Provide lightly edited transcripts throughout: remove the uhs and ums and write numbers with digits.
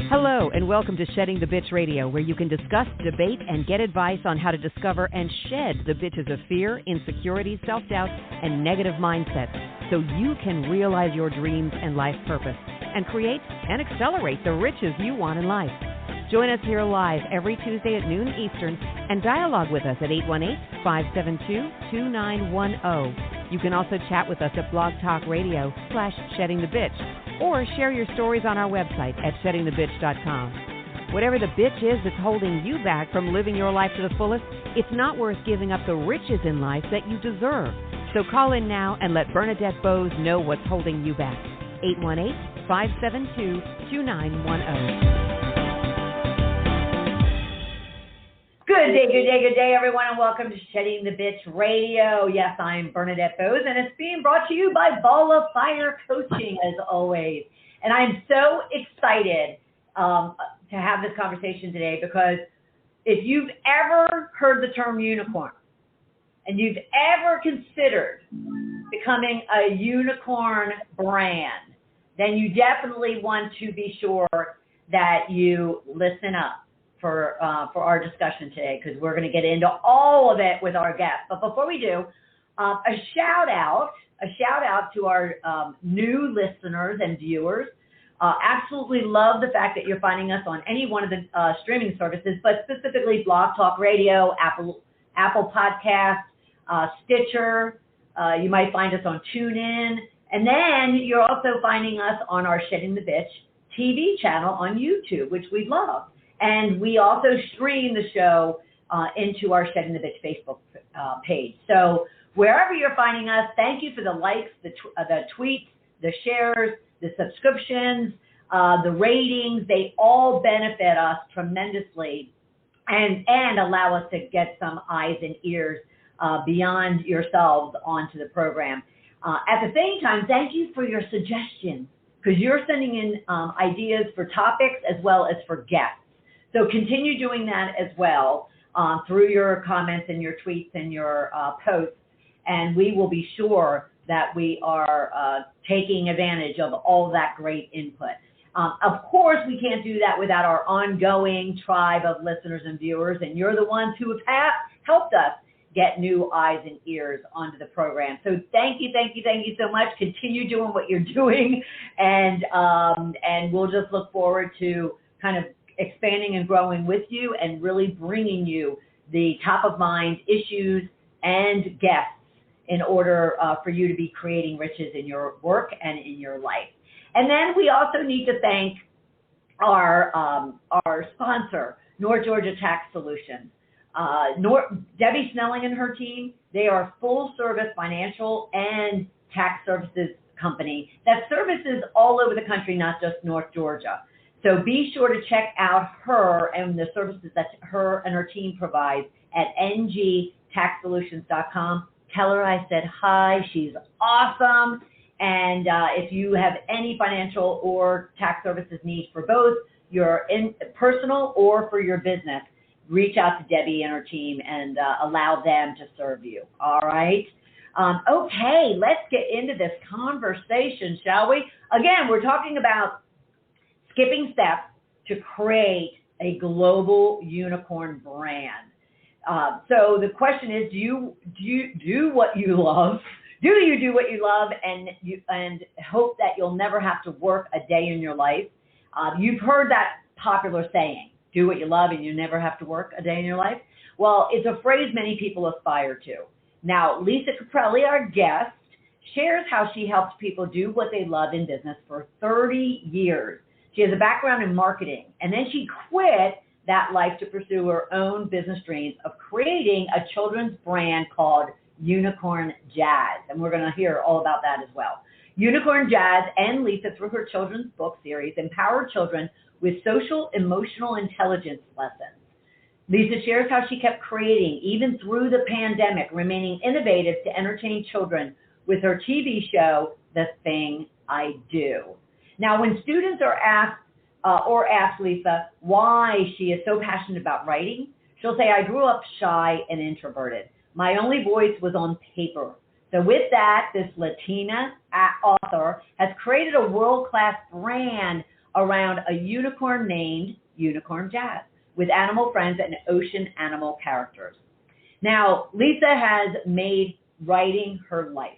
Hello, and welcome to Shedding the Bitch Radio, where you can discuss, debate, and get advice on how to discover and shed the bitches of fear, insecurity, self-doubt, and negative mindsets so you can realize your dreams and life purpose and create and accelerate the riches you want in life. Join us here live every Tuesday at noon Eastern and dialogue with us at 818-572-2910. You can also chat with us at Blog Talk Radio /SheddingTheBitch or share your stories on our website at sheddingthebitch.com. Whatever the bitch is that's holding you back from living your life to the fullest, it's not worth giving up the riches in life that you deserve. So call in now and let Bernadette Bose know what's holding you back. 818-572-2910. Good day, everyone, and welcome to Shedding the Bitch Radio. Yes, I'm Bernadette Bose, and it's being brought to you by Ball of Fire Coaching, as always. And I'm so excited to have this conversation today because if you've ever heard the term unicorn and you've ever considered becoming a unicorn brand, then you definitely want to be sure that you listen up for our discussion today, because we're going to get into all of it with our guests. But before we do, a shout out to our new listeners and viewers. Absolutely love the fact that you're finding us on any one of the streaming services, but specifically Blog Talk Radio, Apple Podcasts, Stitcher. You might find us on TuneIn, and then you're also finding us on our Shedding the Bitch TV channel on YouTube, which we love. And we also stream the show into our Shedding the Bitch Facebook page. So wherever you're finding us, thank you for the likes, the tweets, the shares, the subscriptions, the ratings. They all benefit us tremendously and allow us to get some eyes and ears beyond yourselves onto the program. At the same time, thank you for your suggestions, because you're sending in ideas for topics as well as for guests. So continue doing that as well through your comments and your tweets and your posts, and we will be sure that we are taking advantage of all that great input. Of course, we can't do that without our ongoing tribe of listeners and viewers, and you're the ones who have helped us get new eyes and ears onto the program. So thank you so much. Continue doing what you're doing, and we'll just look forward to kind of expanding and growing with you and really bringing you the top of mind issues and guests in order for you to be creating riches in your work and in your life. And then we also need to thank our sponsor, North Georgia Tax Solutions. Debbie Snelling and her team, they are a full service financial and tax services company that services all over the country, not just North Georgia. So be sure to check out her and the services that her and her team provide at ngtaxsolutions.com. Tell her I said hi. She's awesome. And if you have any financial or tax services needs for both your personal or for your business, reach out to Debbie and her team and allow them to serve you. All right. Okay, let's get into this conversation, shall we? Again, we're talking about skipping steps to create a global unicorn brand. So the question is, do you do what you love? Do you do what you love and hope that you'll never have to work a day in your life? You've heard that popular saying, do what you love and you never have to work a day in your life. Well, it's a phrase many people aspire to. Now, Lisa Caprelli, our guest, shares how she helps people do what they love in business for 30 years. She has a background in marketing, and then she quit that life to pursue her own business dreams of creating a children's brand called Unicorn Jazz, and we're going to hear all about that as well. Unicorn Jazz and Lisa, through her children's book series, empower children with social emotional intelligence lessons. Lisa shares how she kept creating, even through the pandemic, remaining innovative to entertain children with her TV show, The Thing I Do. Now, when students are asked Lisa why she is so passionate about writing, she'll say, I grew up shy and introverted. My only voice was on paper. So with that, this Latina author has created a world-class brand around a unicorn named Unicorn Jazz with animal friends and ocean animal characters. Now, Lisa has made writing her life.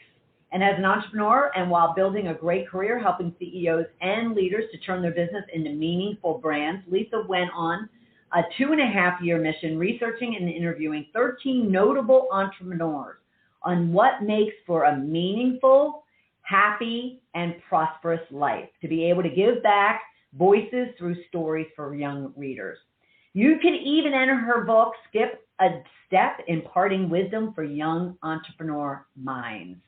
And as an entrepreneur, and while building a great career helping CEOs and leaders to turn their business into meaningful brands, Lisa went on a 2.5-year mission researching and interviewing 13 notable entrepreneurs on what makes for a meaningful, happy, and prosperous life, to be able to give back voices through stories for young readers. You can even enter her book, Skip a Step, Imparting Wisdom for Young Entrepreneur Minds.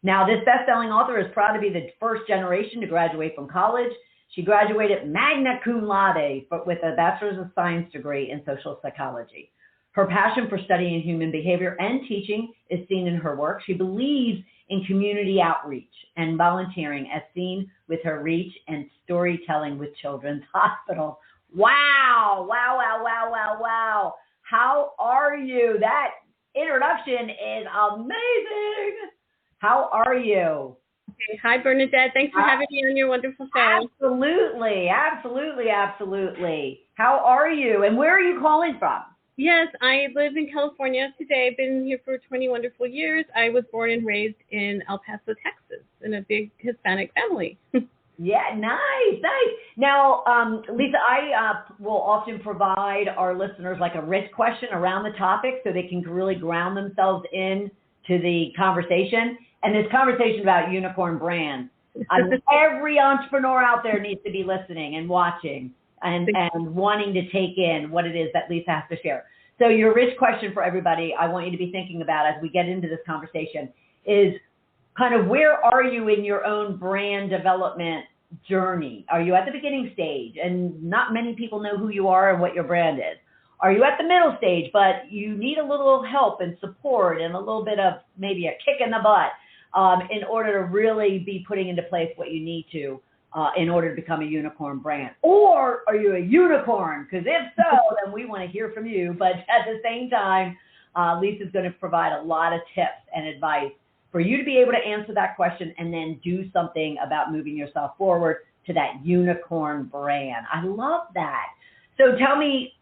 Now, this best-selling author is proud to be the first generation to graduate from college. She graduated magna cum laude with a Bachelor's of Science degree in social psychology. Her passion for studying human behavior and teaching is seen in her work. She believes in community outreach and volunteering, as seen with her reach and storytelling with Children's Hospital. Wow, wow, wow, wow, wow, wow. How are you? That introduction is amazing. How are you? Okay. Hi, Bernadette. Thanks for having me on your wonderful show. Absolutely, absolutely, absolutely. How are you? And where are you calling from? Yes, I live in California today. I've been here for 20 wonderful years. I was born and raised in El Paso, Texas, in a big Hispanic family. Yeah, nice, nice. Now, Lisa, I will often provide our listeners like a rich question around the topic so they can really ground themselves in to the conversation. And this conversation about unicorn brands, every entrepreneur out there needs to be listening and watching and wanting to take in what it is that Lisa has to share. So your rich question for everybody, I want you to be thinking about as we get into this conversation is kind of where are you in your own brand development journey? Are you at the beginning stage and not many people know who you are and what your brand is? Are you at the middle stage, but you need a little help and support and a little bit of maybe a kick in the butt in order to really be putting into place what you need to in order to become a unicorn brand? Or are you a unicorn? Because if so, then we want to hear from you. But at the same time, Lisa's going to provide a lot of tips and advice for you to be able to answer that question and then do something about moving yourself forward to that unicorn brand. I love that. So tell me,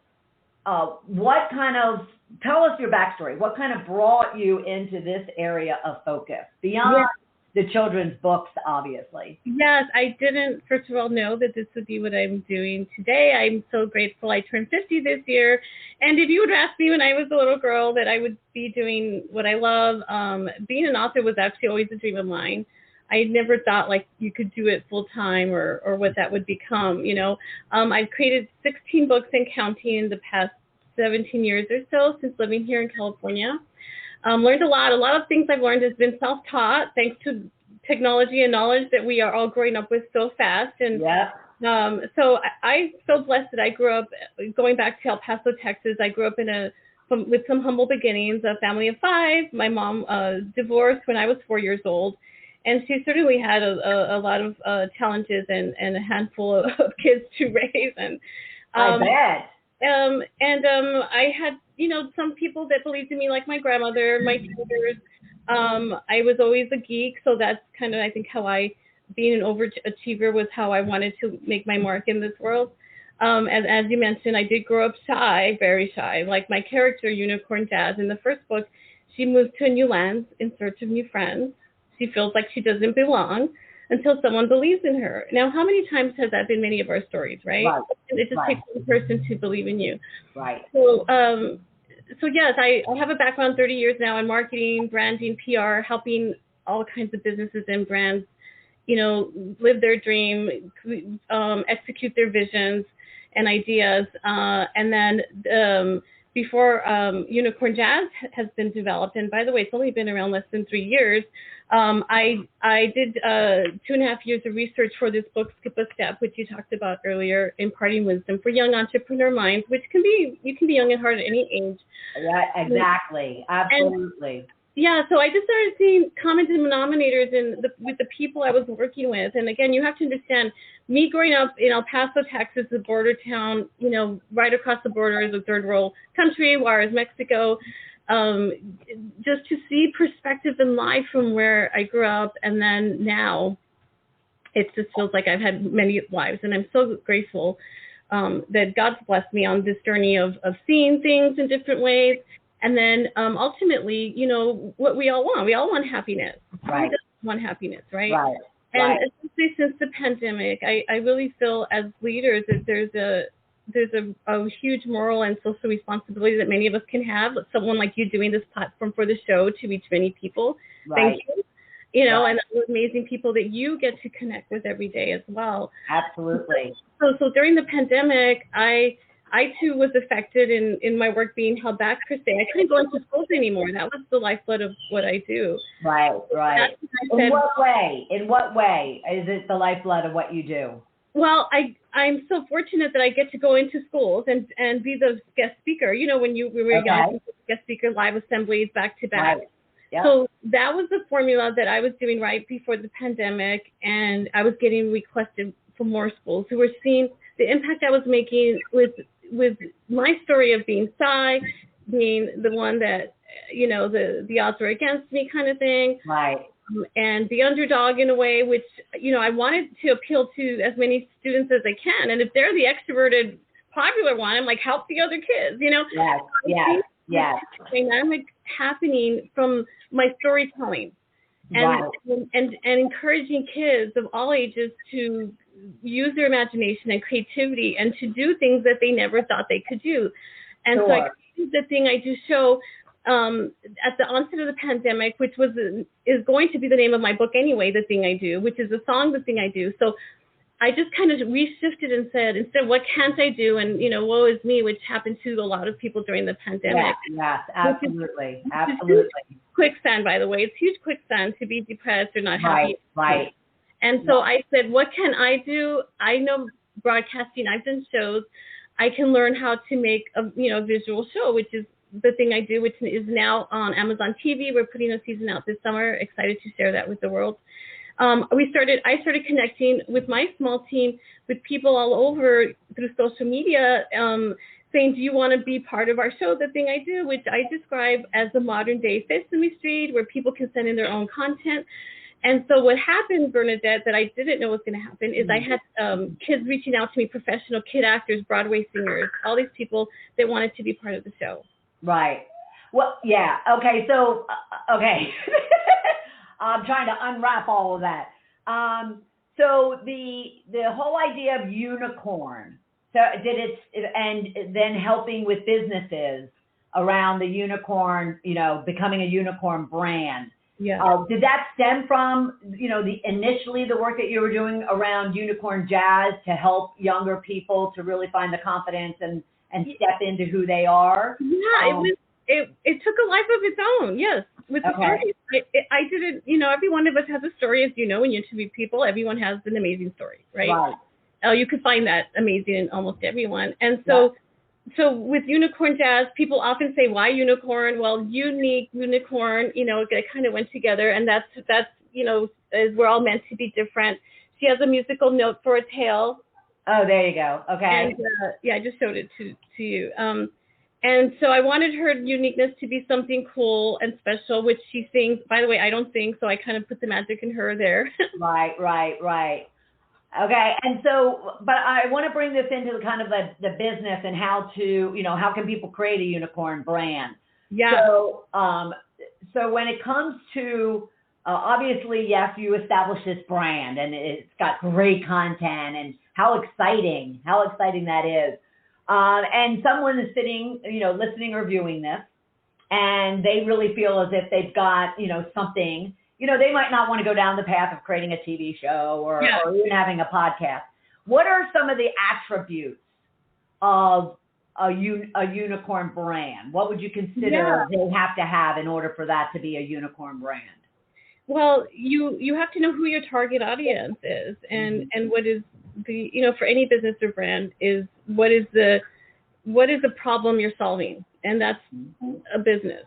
tell us your backstory. What kind of brought you into this area of focus beyond the children's books, obviously? Yes, I didn't, first of all, know that this would be what I'm doing today. I'm so grateful. I turned 50 this year. And if you would ask me when I was a little girl that I would be doing what I love, being an author was actually always a dream of mine. I never thought like you could do it full time or what that would become, you know. I've created 16 books and counting in the past 17 years or so since living here in California. Learned a lot. A lot of things I've learned has been self-taught thanks to technology and knowledge that we are all growing up with so fast. And so I feel blessed that I grew up, going back to El Paso, Texas, I grew up with some humble beginnings, a family of 5. My mom divorced when I was 4 years old. And she certainly had a lot of challenges and a handful of kids to raise. And I bet. I had, you know, some people that believed in me, like my grandmother, my teachers. I was always a geek, so that's kind of, I think, being an overachiever was how I wanted to make my mark in this world. As you mentioned, I did grow up shy, very shy. Like my character, Unicorn Jazz, in the first book, she moves to a new land in search of new friends. She feels like she doesn't belong until someone believes in her. Now, how many times has that been many of our stories, right? It just takes one person to believe in you. Right. So yes, I have a background 30 years now in marketing, branding, PR, helping all kinds of businesses and brands, you know, live their dream, execute their visions and ideas. And then before Unicorn Jazz has been developed, and by the way, it's only been around less than 3 years, I did 2.5 years of research for this book, Skip a Step, which you talked about earlier, Imparting Wisdom for Young Entrepreneur Minds, which you can be young at heart at any age. Yeah, exactly. Absolutely. So I just started seeing common denominators with the people I was working with. And again, you have to understand, me growing up in El Paso, Texas, a border town, you know, right across the border is a third world country, whereas Mexico, just to see perspective in life from where I grew up and then now, it just feels like I've had many lives, and I'm so grateful that God's blessed me on this journey of seeing things in different ways. And then ultimately, you know, what we all want happiness. Right. We just want happiness, right? Right. And Right. especially since the pandemic, I really feel as leaders that there's a huge moral and social responsibility that many of us can have. Someone like you doing this platform for the show to reach many people. Right. Thank you. You know, Right. and the amazing people that you get to connect with every day as well. Absolutely. So during the pandemic, I too was affected in my work being held back per se. I couldn't go into schools anymore. That was the lifeblood of what I do. Right, right. That's when I said, In what way is it the lifeblood of what you do? well, I'm so fortunate that I get to go into schools and be the guest speaker. You know, when we were young, guest speaker, live assemblies back to back. Right. Yep. So that was the formula that I was doing right before the pandemic, and I was getting requested from more schools who were seeing the impact I was making with my story of being shy, being the one that, you know, the odds were against me kind of thing. Right. And the underdog in a way, which, you know, I wanted to appeal to as many students as I can. And if they're the extroverted, popular one, I'm like, help the other kids, you know? Yes, yes, yes. Dynamic happening from my storytelling. And, Right. and encouraging kids of all ages to use their imagination and creativity and to do things that they never thought they could do. And so I created the Thing I Do show at the onset of the pandemic, which is going to be the name of my book anyway, The Thing I Do, which is the song The Thing I Do. So I just kind of reshifted and said, instead of what can't I do, and, you know, woe is me, which happened to a lot of people during the pandemic. Yes, absolutely, absolutely. Quicksand, by the way. It's huge quicksand to be depressed or not happy. Right. And so I said, what can I do? I know broadcasting. I've done shows. I can learn how to make a visual show, which is The Thing I Do, which is now on Amazon TV. We're putting a season out this summer. Excited to share that with the world. I started connecting with my small team with people all over through social media, saying, do you want to be part of our show, The Thing I Do, which I describe as the modern day Sesame Street, where people can send in their own content. And so what happened, Bernadette, that I didn't know was going to happen is I had kids reaching out to me, professional kid actors, Broadway singers, all these people that wanted to be part of the show. Right. Well, yeah. Okay. So, okay. I'm trying to unwrap all of that. So the whole idea of unicorn, so and then helping with businesses around the unicorn, you know, becoming a unicorn brand. Yeah. Did that stem from, you know, initially the work that you were doing around Unicorn Jazz to help younger people to really find the confidence and step into who they are? Yeah, it took a life of its own. Yes. With the stories, I didn't, you know, every one of us has a story, as you know, when you interview people, everyone has an amazing story, right? Right. You could find that amazing in almost everyone. And so, So with Unicorn Jazz, people often say, why unicorn? Well, unique, unicorn, you know, it kind of went together. And that's, you know, we're all meant to be different. She has a musical note for a tale. Oh, there you go. Okay. And, I just showed it to you. And so I wanted her uniqueness to be something cool and special, which she sings. By the way, I don't sing, so I kind of put the magic in her there. Right. Okay. And so, but I want to bring this into the kind of the business and how to, you know, how can people create a unicorn brand? Yeah. So when it comes to, obviously, yes, you established this brand and it's got great content, and how exciting that is. And someone is sitting, you know, listening or viewing this, and they really feel as if they've got, you know, something, you know, they might not want to go down the path of creating a TV show or even having a podcast. What are some of the attributes of a unicorn brand? What would you consider they have to have in order for that to be a unicorn brand? Well, you have to know who your target audience is, and what is the, you know, for any business or brand, is what is the problem you're solving, and that's a business.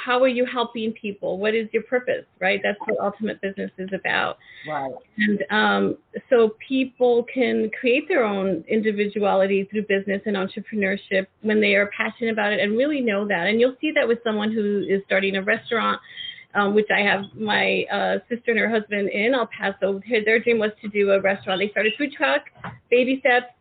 How are you helping people? What is your purpose, right? That's what ultimate business is about. Right. And so people can create their own individuality through business and entrepreneurship when they are passionate about it and really know that. And you'll see that with someone who is starting a restaurant which I have my sister and her husband in El Paso. Their dream was to do a restaurant. They started food truck, baby steps,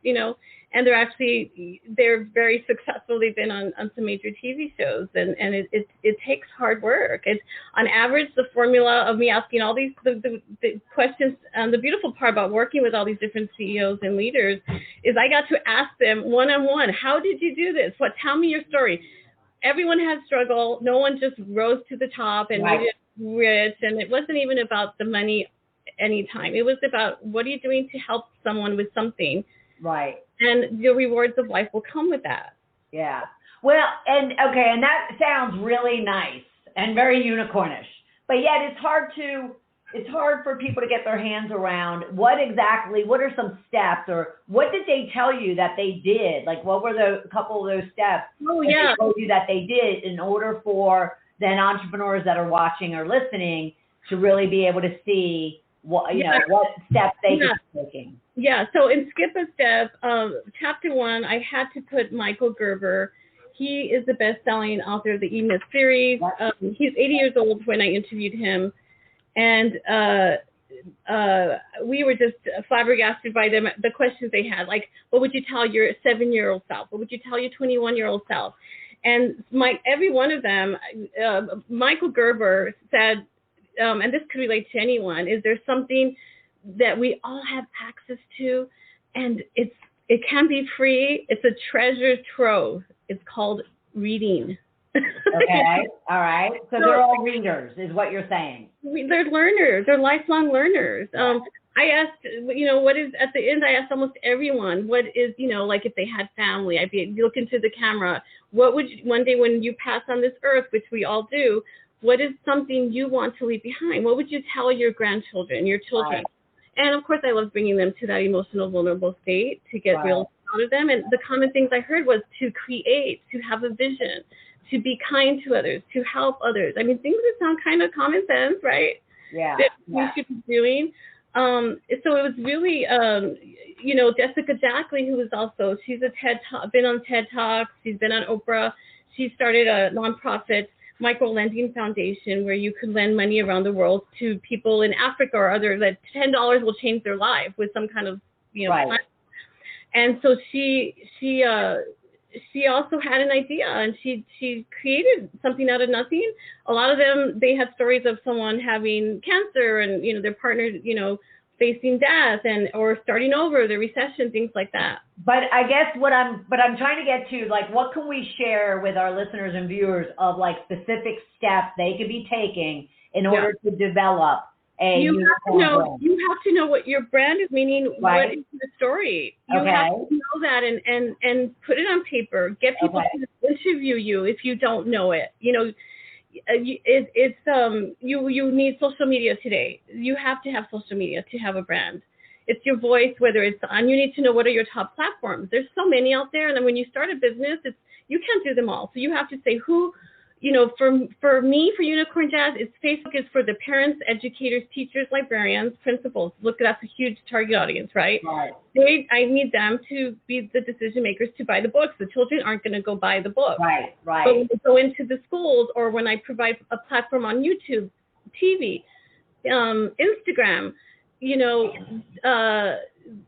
and they're very successful. They've been on some major TV shows, and it takes hard work. It's on average the formula of me asking all these the questions. The beautiful part about working with all these different CEOs and leaders is I got to ask them one-on-one, how did you do this? Tell me your story. Everyone has struggle. No one just rose to the top and made it rich. And it wasn't even about the money anytime. It was about what are you doing to help someone with something. Right. And the rewards of life will come with that. Yeah. Well, and that sounds really nice and very unicornish. But yet it's hard for people to get their hands around what are some steps, or what did they tell you that they did? Like, what were a couple of those steps they told you that they did in order for then entrepreneurs that are watching or listening to really be able to see what steps they could be taking? Yeah, so in Skip a Step, chapter 1, I had to put Michael Gerber. He is the best-selling author of the E-Myth series. He's 80 years old when I interviewed him. And we were just flabbergasted by the questions they had. Like, what would you tell your 7-year-old self? What would you tell your 21-year-old self? And every one of them, Michael Gerber said, and this could relate to anyone, is there something that we all have access to, and it can be free. It's a treasure trove. It's called reading. Okay. All right. So they're all readers, is what you're saying. They're learners. They're lifelong learners. I asked, what is, at the end, I asked almost everyone, what is, like if they had family, I'd be looking to the camera. What would one day when you pass on this earth, which we all do, what is something you want to leave behind? What would you tell your grandchildren, your children? Right. And of course, I love bringing them to that emotional, vulnerable state to get real out of them. And the common things I heard was to create, to have a vision, to be kind to others, to help others. I mean, things that sound kind of common sense, right? Yeah. That we should be doing. So it was really, Jessica Jackley, who was also, she's been on TED Talks, she's been on Oprah. She started a nonprofit micro-lending foundation where you could lend money around the world to people in Africa or other, that $10 will change their life with some kind of, plan. And so she also had an idea, and she created something out of nothing. A lot of them, they had stories of someone having cancer and, their partner, facing death or starting over, the recession, things like that. But I guess what I'm trying to get to, like, what can we share with our listeners and viewers of like specific steps they could be taking in order to develop you have to know what your brand is, meaning what is the story. You have to know that and put it on paper. Get people to interview you if you don't know it. You need social media today. You have to have social media to have a brand. It's your voice, whether it's on. You need to know what are your top platforms. There's so many out there, and then when you start a business, you can't do them all. So you have to say who. For me, for Unicorn Jazz, Facebook is for the parents, educators, teachers, librarians, principals. Look, that's a huge target audience, right? Right. I need them to be the decision makers to buy the books. The children aren't going to go buy the book. Right. But when we go into the schools, or when I provide a platform on YouTube, TV, Instagram,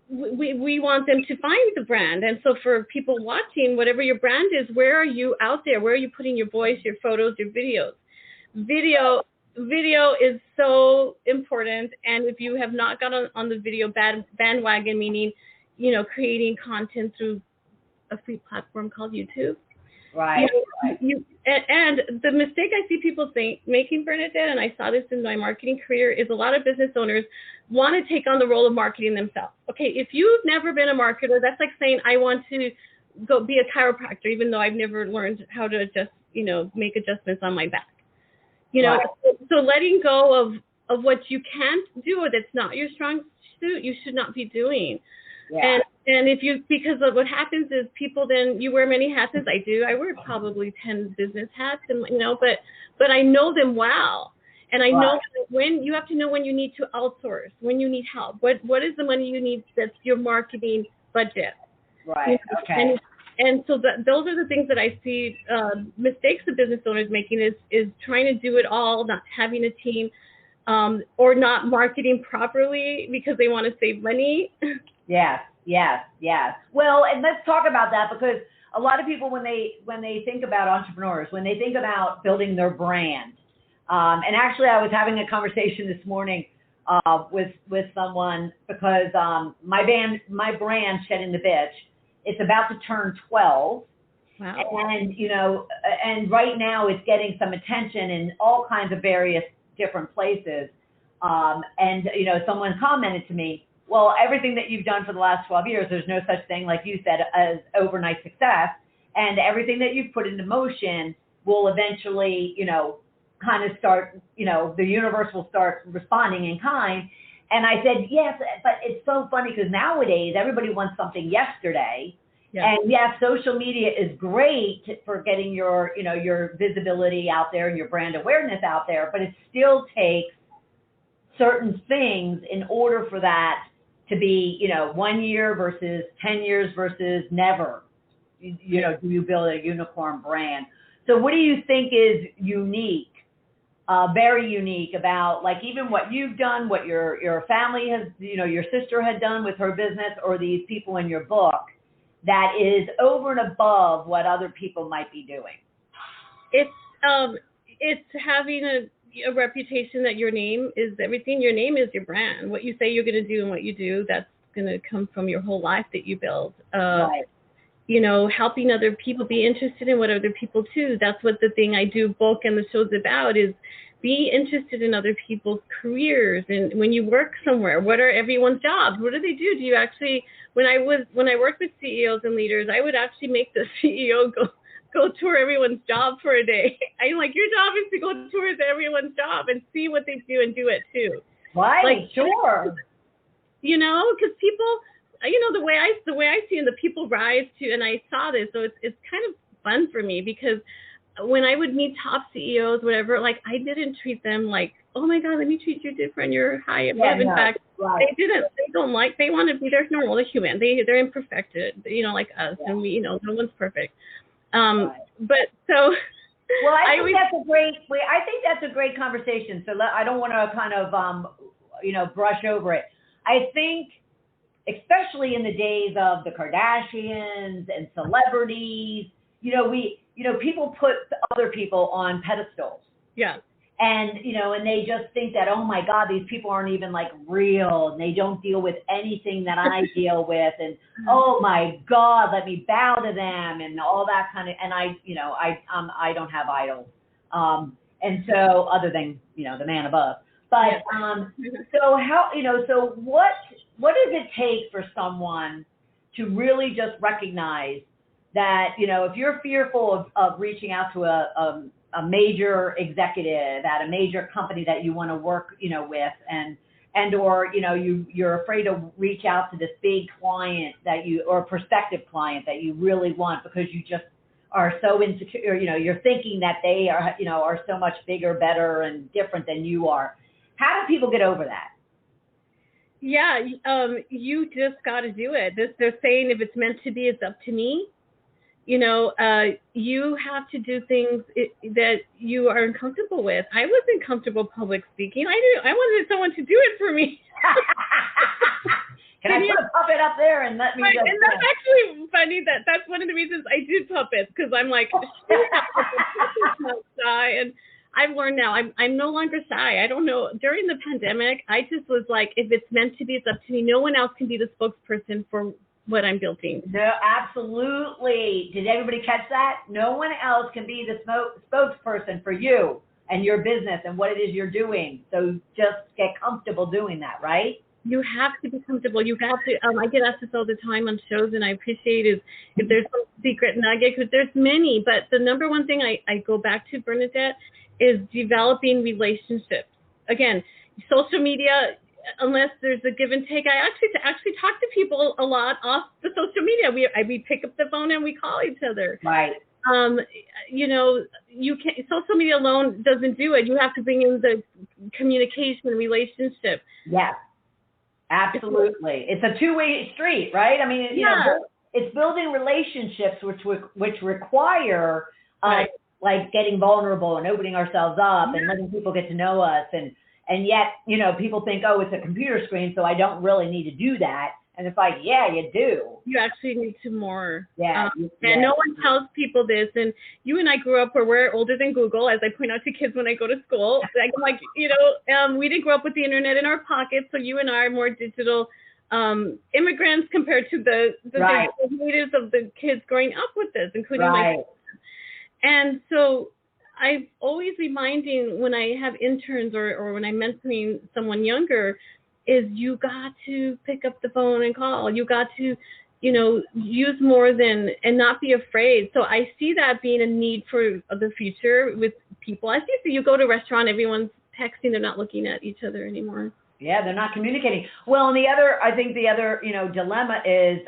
we want them to find the brand. And so for people watching, whatever your brand is, where are you out there? Where are you putting your voice, your photos, your videos? Video is so important. And if you have not got on the video bandwagon, meaning, creating content through a free platform called YouTube. Right. And the mistake I see people making, Bernadette, and I saw this in my marketing career, is a lot of business owners want to take on the role of marketing themselves. Okay, if you've never been a marketer, that's like saying I want to go be a chiropractor, even though I've never learned how to adjust, make adjustments on my back. So letting go of what you can't do or that's not your strong suit, you should not be doing. Yeah. And because of what happens is people then, you wear many hats, as I do. I wear probably 10 business hats, and but I know them well. And I know when you have to know when you need to outsource, when you need help. What is the money you need that's your marketing budget? Right. Okay. And so those are the things that I see mistakes the business owners making is trying to do it all, not having a team, or not marketing properly because they want to save money. Yes. Well, and let's talk about that, because a lot of people, when they think about entrepreneurs, when they think about building their brand, and actually I was having a conversation this morning with someone, because my brand, Shedding the Bitch, it's about to turn 12. Wow. And, and right now it's getting some attention in all kinds of various different places. And, someone commented to me, well, everything that you've done for the last 12 years, there's no such thing, like you said, as overnight success. And everything that you've put into motion will eventually, kind of start, the universe will start responding in kind. And I said, yes, but it's so funny because nowadays everybody wants something yesterday. Yeah. And yes, social media is great for getting your, your visibility out there and your brand awareness out there, but it still takes certain things in order for that to be, 1 year versus 10 years versus never. Do you build a unicorn brand? So what do you think is unique? Very unique about, like, even what you've done, what your family has, your sister had done with her business, or these people in your book, that is over and above what other people might be doing? It's having a reputation that your name is everything. Your name is your brand. What you say you're going to do and what you do, that's going to come from your whole life that you build. Right. Helping other people be interested in what other people do. That's what the thing I do book and the show's about, is be interested in other people's careers. And when you work somewhere, what are everyone's jobs? What do they do? Do you actually, when I worked with CEOs and leaders, I would actually make the CEO go tour everyone's job for a day. I'm like, your job is to go tour everyone's job and see what they do and do it too. Right, like, sure. Because people, the way I see it, the people rise to, and I saw this, so it's kind of fun for me, because when I would meet top CEOs, whatever, like, I didn't treat them like, oh my God, let me treat you different, you're high above. Yeah, in fact, right. They want to be, they're normal, they're human, they're imperfected, like us, yeah. And we, no one's perfect. Right. But so. Well, I think that's a great conversation. So I don't want to kind of, brush over it. I think, especially in the days of the Kardashians and celebrities, people put other people on pedestals. Yeah. And, and they just think that, oh my God, these people aren't even like real, and they don't deal with anything that I deal with. And, oh my God, let me bow to them and all that kind of, and I don't have idols. And so other than, the man above, but, so how, so what does it take for someone to really just recognize that, if you're fearful of reaching out to a major executive at a major company that you want to work, with, or you're afraid to reach out to this big client or prospective client that you really want because you just are so insecure, you're thinking that they are so much bigger, better, and different than you are. How do people get over that? Yeah, you just got to do it. They're saying if it's meant to be, it's up to me. You have to do things that you are uncomfortable with. I wasn't comfortable public speaking. I wanted someone to do it for me. Can I put a puppet up there and let me right, and that's actually funny. That's one of the reasons I do puppets, because I'm like, not shy. And I've learned now I'm no longer shy. I don't know. During the pandemic, I just was like, if it's meant to be, it's up to me. No one else can be the spokesperson for what I'm building. No, absolutely. Did everybody catch that? No one else can be the spokesperson for you and your business and what it is you're doing. So just get comfortable doing that, right? You have to be comfortable. You have to. I get asked this all the time on shows, and I appreciate is if there's some secret nugget, because there's many. But the number one thing I go back to, Bernadette, is developing relationships. Again, social media, unless there's a give and take, I actually talk to people a lot off the social media. We pick up the phone and we call each other. Right. You can't. Social media alone doesn't do it. You have to bring in the communication, relationship. Yes. Absolutely. It's a two-way street, right? I mean, it's building relationships which require Right. like getting vulnerable and opening ourselves up and letting people get to know us. And yet, you know, people think, oh, it's a computer screen, so I don't really need to do that. And it's like, yeah, you do. You actually need to more. Yeah. And no one tells people this. And you and I grew up where we're older than Google, as I point out to kids when I go to school. Like, you know, we didn't grow up with the internet in our pockets, so you and I are more digital immigrants compared to the Right. natives of the kids growing up with this, including Right. my. And so I'm always reminding when I have interns or when I'm mentoring someone younger, is you got to pick up the phone and call. You got to, you know, use more than, and not be afraid. So I see that being a need for the future with people. I see that you go to a restaurant, everyone's texting, they're not looking at each other anymore. Yeah, they're not communicating. Well, and I think the other, you know, dilemma is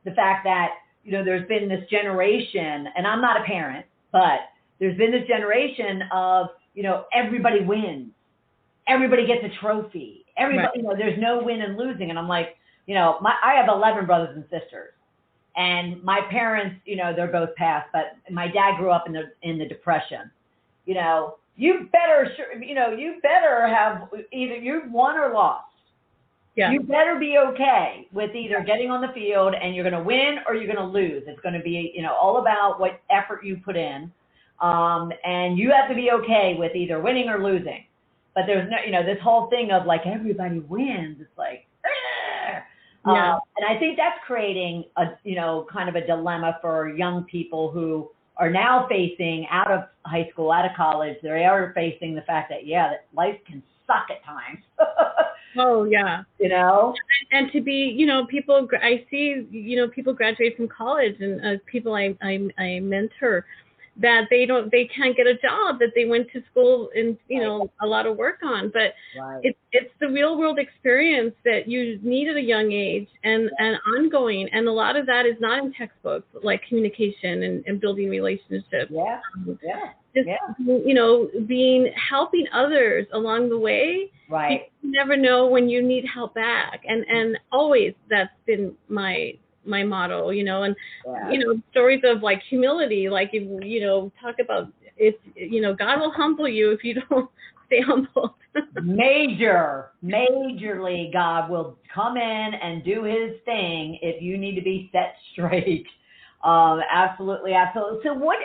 the fact that, you know, there's been this generation, and I'm not a parent, but there's been this generation of, you know, everybody wins. Everybody gets a trophy. Everybody, Right. you know, there's no win and losing. And I'm like, you know, I have 11 brothers and sisters. And my parents, you know, they're both passed, but my dad grew up in the Depression. You know, you better have either you've won or lost. Yeah. You better be okay with either getting on the field and you're going to win or you're going to lose. It's going to be, you know, all about what effort you put in. And you have to be okay with either winning or losing. But there's no, you know, this whole thing of like everybody wins. It's like, Yeah. and I think that's creating a, you know, kind of a dilemma for young people who are now facing out of high school, out of college. They are facing the fact that, yeah, that life can suck at times. Oh, yeah. You know? And to be, you know, people, I see, you know, people graduate from college and people I mentor that they can't get a job that they went to school and, you know, a lot of work on. But Right. it's the real world experience that you need at a young age and ongoing. And a lot of that is not in textbooks, like communication and building relationships. Yeah. Just, you know, helping others along the way. Right. You never know when you need help back. And always that's been my motto, you know, and, you know, stories of like humility, like, you know, talk about if, you know, God will humble you if you don't stay humbled. Majorly, God will come in and do his thing if you need to be set straight. Absolutely. So what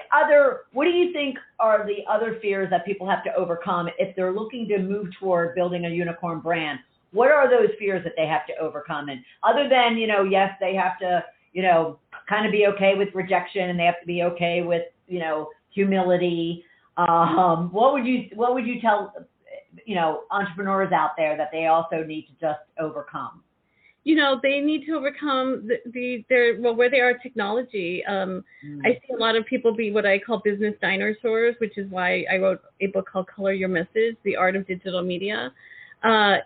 do you think are the other fears that people have to overcome if they're looking to move toward building a unicorn brand? What are those fears that they have to overcome? And other than, you know, yes, they have to, you know, kind of be okay with rejection and they have to be okay with, you know, humility. What would you tell, you know, entrepreneurs out there that they also need to just overcome? You know, they need to overcome where they are technology. I see a lot of people be what I call business dinosaurs, which is why I wrote a book called Color Your Message, The Art of Digital Media.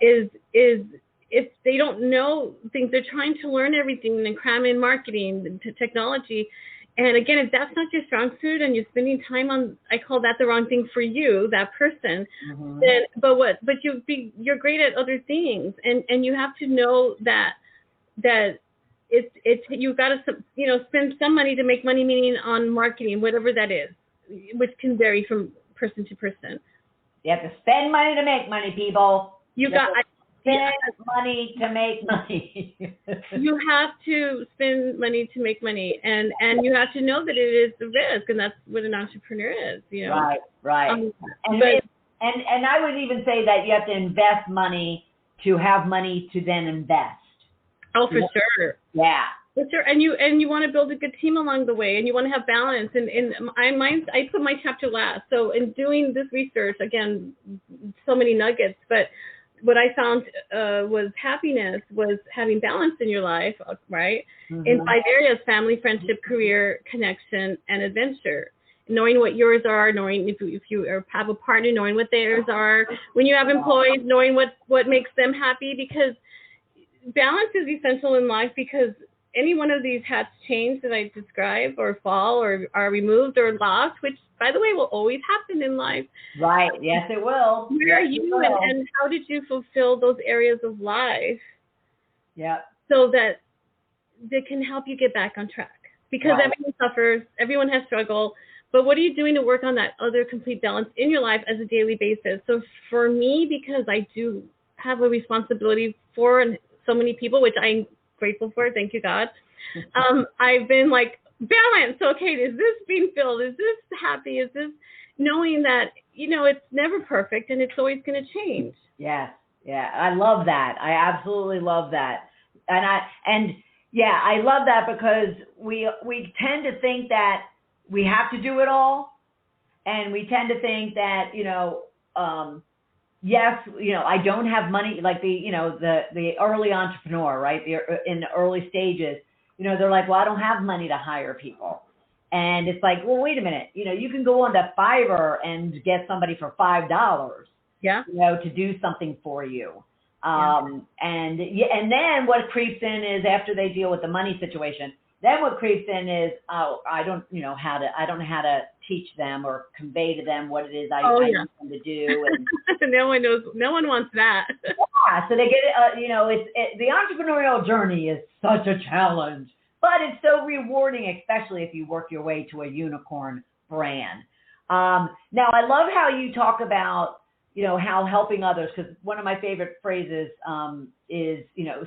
Is if they don't know things, they're trying to learn everything and cram in marketing to technology. And again, if that's not your strong suit and you're spending time on, I call that the wrong thing for you, that person. Then, but you're great at other things, and you have to know that it's you've got to, you know, spend some money to make money, meaning on marketing, whatever that is, which can vary from person to person. You have to spend money to make money, people. Spend money to make money. You have to spend money to make money, and you have to know that it is the risk, and that's what an entrepreneur is. You know. Right. And I would even say that you have to invest money to have money to then invest. Oh, for sure. Yeah. For sure. And you want to build a good team along the way, and you want to have balance. And I put my chapter last. So in doing this research, again, so many nuggets, but what I found was happiness was having balance in your life, right? In 5 areas: family, friendship, career, connection, and adventure. Knowing what yours are, knowing if you have a partner, knowing what theirs are. When you have employees, knowing what makes them happy, because balance is essential in life, because any one of these hats change that I describe or fall or are removed or lost, which, by the way, will always happen in life. Right. Yes, it will. Where are you and how did you fulfill those areas of life? Yeah. So that that can help you get back on track, because Right. everyone suffers, everyone has struggle. But what are you doing to work on that other complete balance in your life as a daily basis? So for me, because I do have a responsibility for so many people, which I'm grateful for, thank you, God, I've been like, balance. Okay, is this being filled? Is this happy? Is this knowing that, it's never perfect and it's always going to change? Yes. Yeah. I love that. I absolutely love that. And I love that, because we tend to think that we have to do it all. And we tend to think that, yes, I don't have money, like the early entrepreneur, right? In the early stages, they're like, well, I don't have money to hire people. And it's like, well, wait a minute, you can go onto Fiverr and get somebody for $5, Yeah. to do something for you. And then what creeps in is, after they deal with the money situation, then what creeps in is, I don't know how to teach them or convey to them what it is I need them to do. And no one knows. No one wants that. so they get, the entrepreneurial journey is such a challenge, but it's so rewarding, especially if you work your way to a unicorn brand. Now, I love how you talk about, how helping others, because one of my favorite phrases is,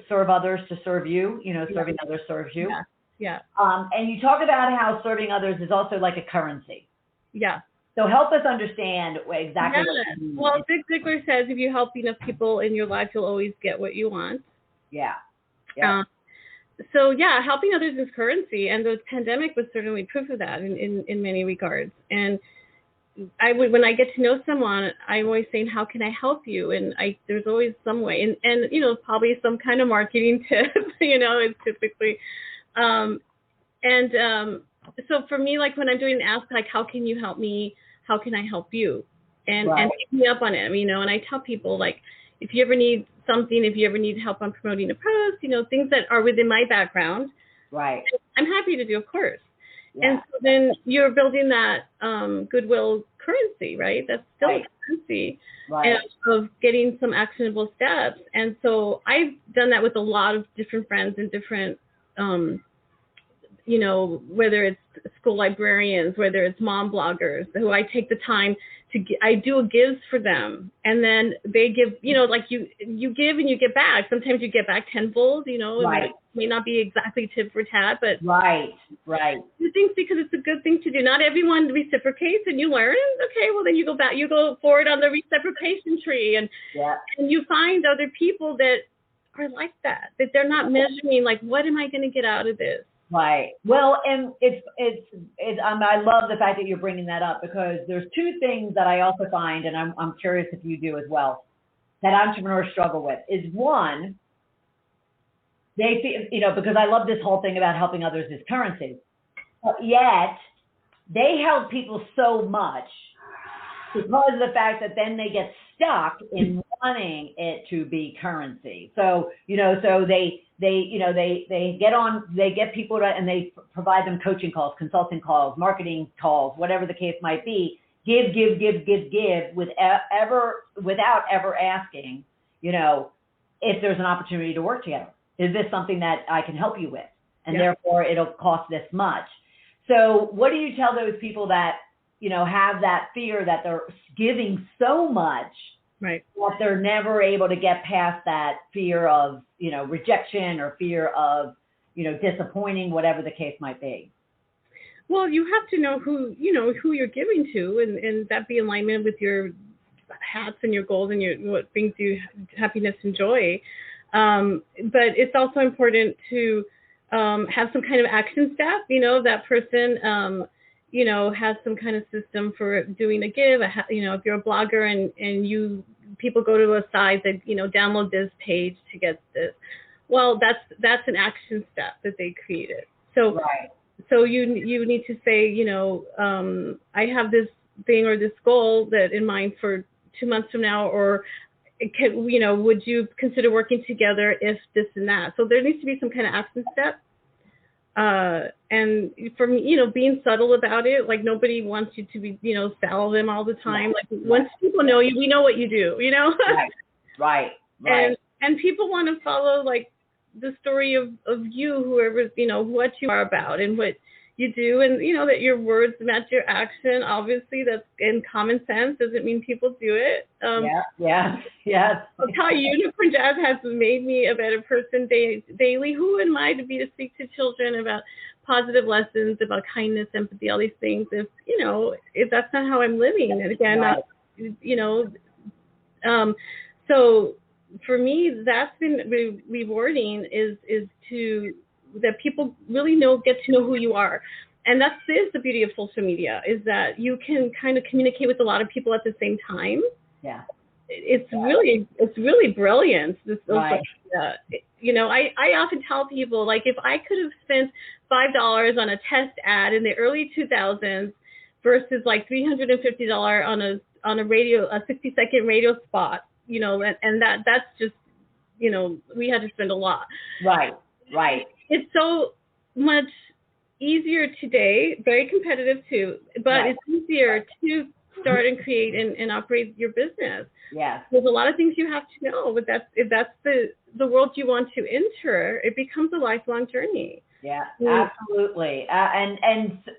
serve others to serve you, serving others serves you. Yeah. Yeah. And you talk about how serving others is also like a currency. Yeah. So help us understand exactly what you mean. Well, Zig Ziglar says, if you help enough people in your life, you'll always get what you want. Yeah. Yeah. Helping others is currency, and the pandemic was certainly proof of that in many regards. And when I get to know someone, I'm always saying, how can I help you? And there's always some way, and probably some kind of marketing tip, it's typically, so for me, like when I'm doing an ask, like, how can you help me? How can I help you? And pick me up on it, and I tell people, like, if you ever need something, if you ever need help on promoting a post, things that are within my background, right, I'm happy to do, of course. Yeah. And so then you're building that goodwill currency, right? That's still a currency of getting some actionable steps. And so I've done that with a lot of different friends and different, whether it's school librarians, whether it's mom bloggers, who I take the time to I do a gives for them, and then they give, like you give and you get back. Sometimes you get back tenfold, Right. It may not be exactly tit for tat, but right. You think, because it's a good thing to do. Not everyone reciprocates, and you learn. Okay, well then you go back, you go forward on the reciprocation tree, and you find other people that are like that they're not measuring, like, what am I going to get out of this? Right. Well, and I love the fact that you're bringing that up, because there's two things that I also find, and I'm curious if you do as well, that entrepreneurs struggle with. Is one, they feel, because I love this whole thing about helping others is currency, but yet they help people so much because of the fact that then they get stuck in wanting it to be currency. So, so they get people to, and they provide them coaching calls, consulting calls, marketing calls, whatever the case might be, give without ever asking, if there's an opportunity to work together. Is this something that I can help you with? And therefore it'll cost this much. So what do you tell those people that, have that fear that they're giving so much, right, that they're never able to get past that fear of, rejection, or fear of, disappointing, whatever the case might be? Well, you have to know who you're giving to, and that be in alignment with your hats and your goals and what brings you happiness and joy. But it's also important to have some kind of action step, that person, has some kind of system for doing a give. If you're a blogger and people go to a site that, download this page to get this. Well, that's an action step that they created. So, so you need to say, I have this thing or this goal that in mind for 2 months from now, or would you consider working together if this and that? So there needs to be some kind of action step. And for me, being subtle about it, like nobody wants you to be, sell them all the time. Like once people know you, we know what you do, Right. And people want to follow like the story of you, whoever, what you are about and what you do, and that your words match your action. Obviously, that's in common sense. Doesn't mean people do it. Yes. Jazz.Unicorn has made me a better person daily. Who am I to speak to children about positive lessons, about kindness, empathy, all these things? If that's not how I'm living, and again, so for me, that's been rewarding. Is to that people really get to know who you are. And that's the beauty of social media, is that you can kind of communicate with a lot of people at the same time. Yeah. It's really brilliant. Right. I often tell people, like, if I could have spent $5 on a test ad in the early 2000s versus like $350 on a 60-second radio spot, and that's just, we had to spend a lot. Right. It's so much easier today, very competitive too, but it's easier to start and create and operate your business. Yeah. There's a lot of things you have to know, but if that's the world you want to enter, it becomes a lifelong journey. Yeah, absolutely.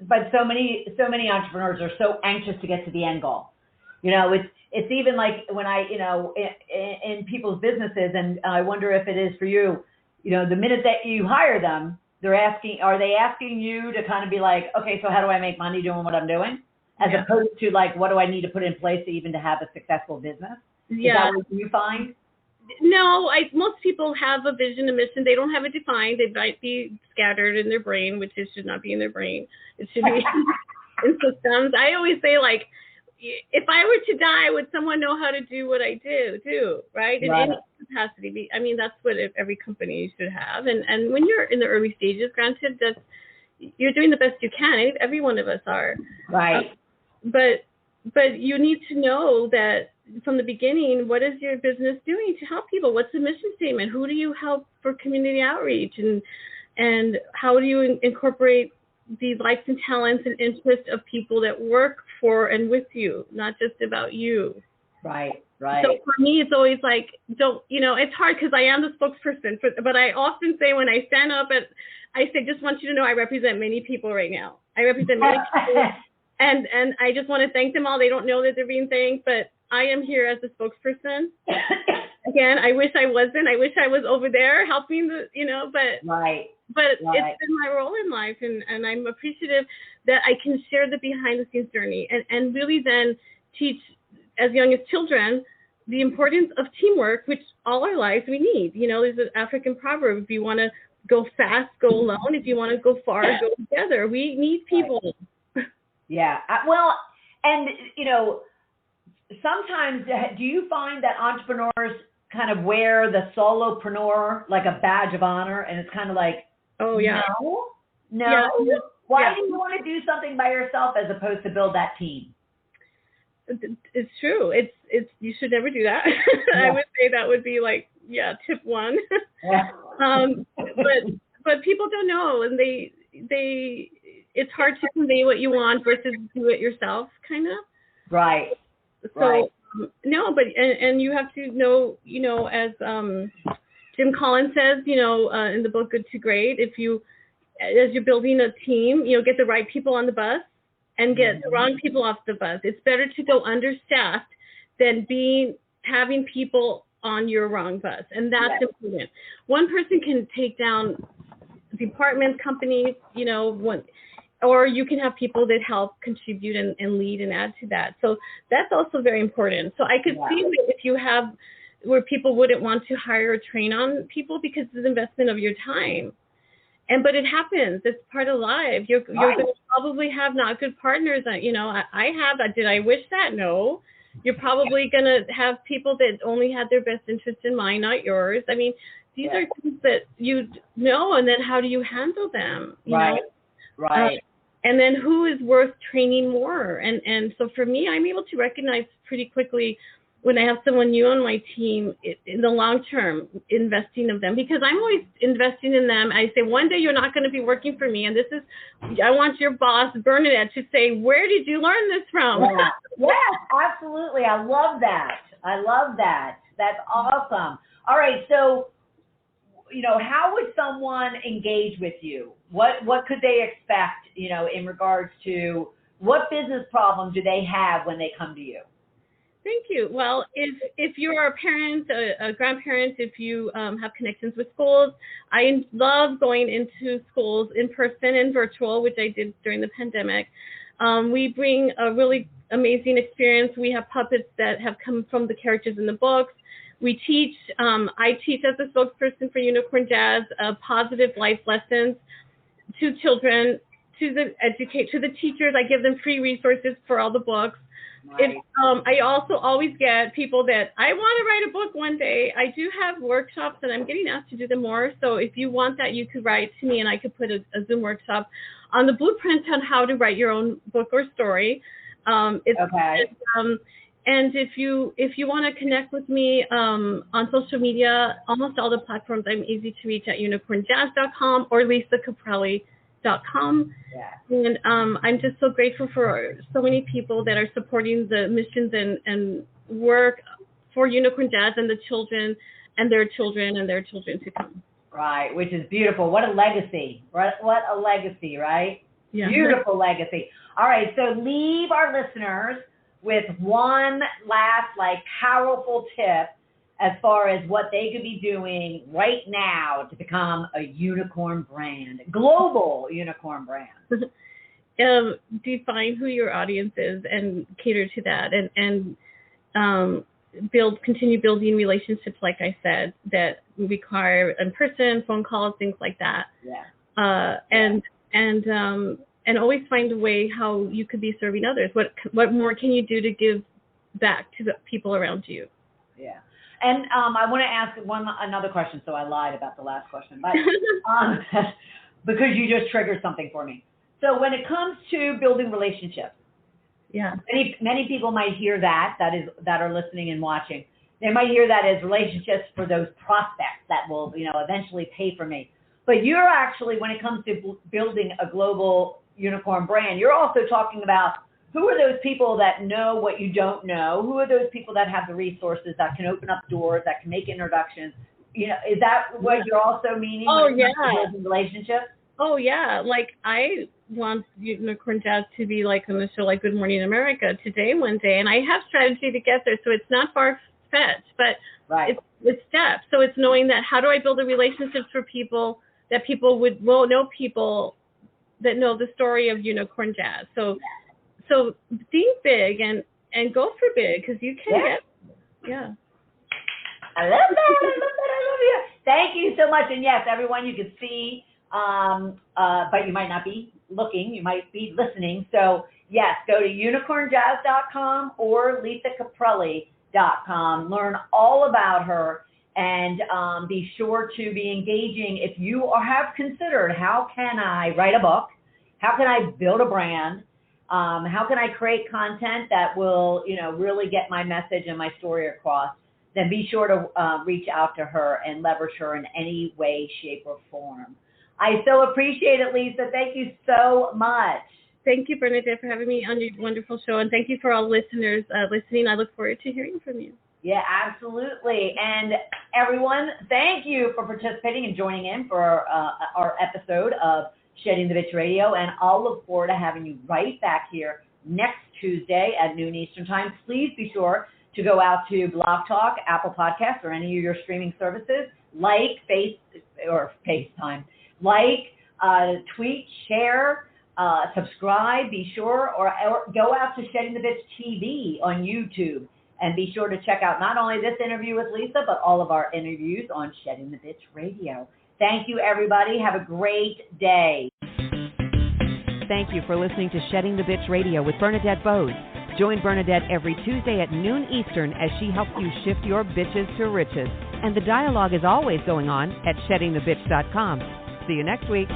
But so many entrepreneurs are so anxious to get to the end goal. It's even like when I, in people's businesses, and I wonder if it is for you, the minute that you hire them, are they asking you to kind of be like, okay, so how do I make money doing what I'm doing? As opposed to like, what do I need to put in place to have a successful business? Is that what you find? No, most people have a vision, a mission. They don't have it defined. They might be scattered in their brain, which it should not be in their brain. It should be in systems. I always say, like, if I were to die, would someone know how to do what I do, right? In any capacity. I mean, that's what every company should have. And when you're in the early stages, granted, you're doing the best you can. Every one of us are. Right. But you need to know that from the beginning, what is your business doing to help people? What's the mission statement? Who do you help for community outreach? And how do you incorporate the likes and talents and interests of people that work for and with you, not just about you? Right. So for me, it's always like, it's hard because I am the spokesperson, but I often say when I stand up I say, just want you to know I represent many people right now. I represent many people. And I just want to thank them all. They don't know that they're being thanked, but I am here as a spokesperson. Again, I wish I wasn't. I wish I was over there helping but right. It's been my role in life, and I'm appreciative that I can share the behind-the-scenes journey and really then teach as young as children the importance of teamwork, which all our lives we need. There's an African proverb: if you want to go fast, go alone. If you want to go far, go together. We need people. Yeah. Well, and, sometimes do you find that entrepreneurs kind of wear the solopreneur like a badge of honor, and it's kind of like, oh yeah, no. Yeah. Why do you want to do something by yourself as opposed to build that team? It's true. It's you should never do that. Yeah. I would say that would be like, tip one. Yeah. But people don't know, and they it's hard to convey what you want versus do it yourself, kind of. Right. So no, but and you have to know, as Jim Collins says, in the book Good to Great, as you're building a team, get the right people on the bus and get the wrong people off the bus. It's better to go understaffed than having people on your wrong bus, and that's important. One person can take down departments, companies, or you can have people that help contribute and lead and add to that. So that's also very important. So I could see if you have where people wouldn't want to hire or train on people because it's an investment of your time. But it happens. It's part of life. You're going to probably have not good partners. I have. Did I wish that? No. You're probably going to have people that only had their best interest in mind, not yours. I mean, these are things that you know, and then how do you handle them? You know? Right. And then who is worth training more? And so for me, I'm able to recognize pretty quickly when I have someone new on my team in the long term, investing of them, because I'm always investing in them. I say, one day you're not going to be working for me. And I want your boss, Bernadette, to say, where did you learn this from? Yeah, absolutely. I love that. That's awesome. All right. So how would someone engage with you? What could they expect, in regards to what business problem do they have when they come to you? Thank you. Well, if you are a parent, a grandparent, if you have connections with schools, I love going into schools in person and virtual, which I did during the pandemic. We bring a really amazing experience. We have puppets that have come from the characters in the books. We teach, I teach as a spokesperson for Unicorn Jazz, positive life lessons to children, to the teachers. I give them free resources for all the books. Right. I also always get people that I want to write a book one day. I do have workshops, and I'm getting asked to do them more. So if you want that, you could write to me, and I could put a Zoom workshop on the blueprint on how to write your own book or story. Okay. And if you want to connect with me on social media, almost all the platforms, I'm easy to reach at unicornjazz.com or lisacaprelli.com. Yeah. And I'm just so grateful for so many people that are supporting the missions and work for Unicorn Jazz and the children and their children and their children to come. Right, which is beautiful. What a legacy. What a legacy, right? Yeah. Beautiful legacy. All right, so leave our listeners with one last, powerful tip as far as what they could be doing right now to become a unicorn brand, global unicorn brand. Define who your audience is and cater to that, and continue building relationships, like I said, that require in-person phone calls, things like that. Yeah. And always find a way how you could be serving others. What more can you do to give back to the people around you? Yeah. And I want to ask another question, so I lied about the last question, but because you just triggered something for me. So when it comes to building relationships, yeah, many people might hear that are listening and watching. They might hear that as relationships for those prospects that will, eventually pay for me. But you're actually, when it comes to building a global unicorn brand, you're also talking about who are those people that know what you don't know? Who are those people that have the resources that can open up doors, that can make introductions? Is that what you're also meaning? Oh, when it comes to building relationships? Oh, yeah. I want Unicorn Jazz to be like on the show, like Good Morning America today, one day. And I have strategy to get there, so it's not far-fetched, but right. It's steps. So it's knowing that how do I build a relationship for people that people will know people that know the story of Unicorn Jazz. So think big and go for big, because you can get, yeah. I love that. I love you. Thank you so much. And yes, everyone, you can see, but you might not be looking. You might be listening. So yes, go to unicornjazz.com or lisacaprelli.com. Learn all about her. And be sure to be engaging if you have considered, how can I write a book? How can I build a brand? How can I create content that will, really get my message and my story across? Then be sure to reach out to her and leverage her in any way, shape, or form. I so appreciate it, Lisa. Thank you so much. Thank you, Bernadette, for having me on your wonderful show. And thank you for all listeners listening. I look forward to hearing from you. Yeah, absolutely. And everyone, thank you for participating and joining in for our episode of Shedding the Bitch Radio. And I'll look forward to having you right back here next Tuesday at noon Eastern Time. Please be sure to go out to Blog Talk, Apple Podcasts, or any of your streaming services. FaceTime. Tweet, share, subscribe, be sure, or go out to Shedding the Bitch TV on YouTube. And be sure to check out not only this interview with Lisa, but all of our interviews on Shedding the Bitch Radio. Thank you, everybody. Have a great day. Thank you for listening to Shedding the Bitch Radio with Bernadette Bose. Join Bernadette every Tuesday at noon Eastern as she helps you shift your bitches to riches. And the dialogue is always going on at sheddingthebitch.com. See you next week.